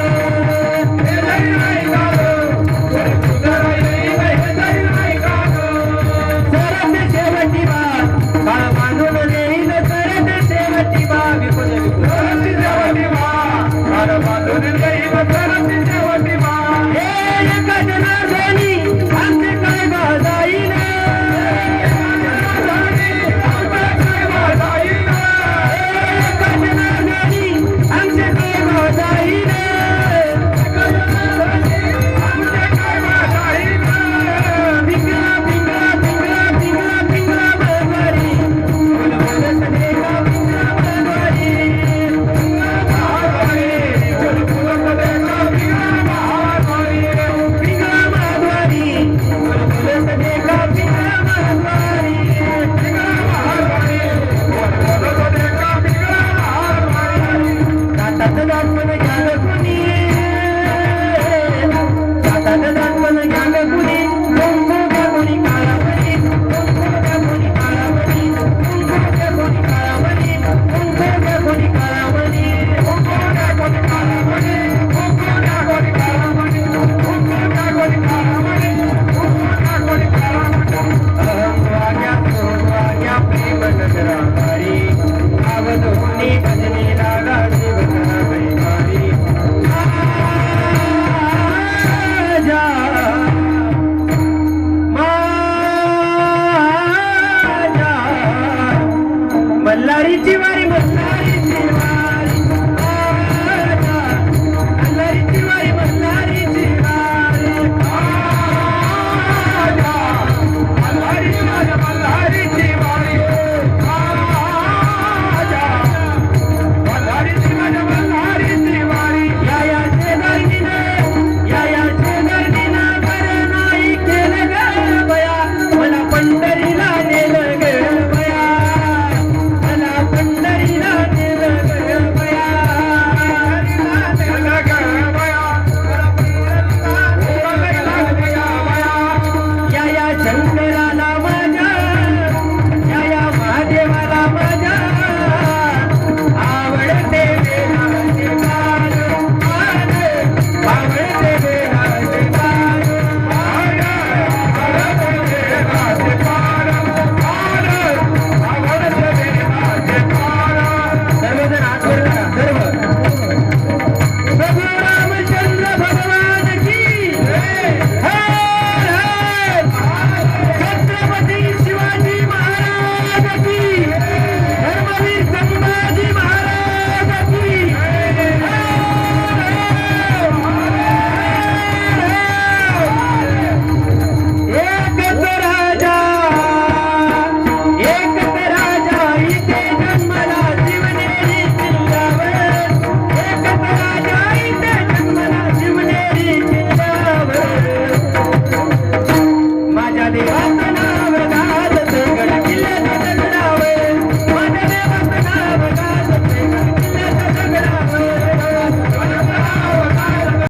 Speaker 1: हे तरी नाही कान तरी दुसरा येईन, हे तरी नाही कान। सरते शेवटी बाळ बांधून देईन, सरते शेवटी विपुल विपुल, सरते शेवटी बाळ बांधून देईन,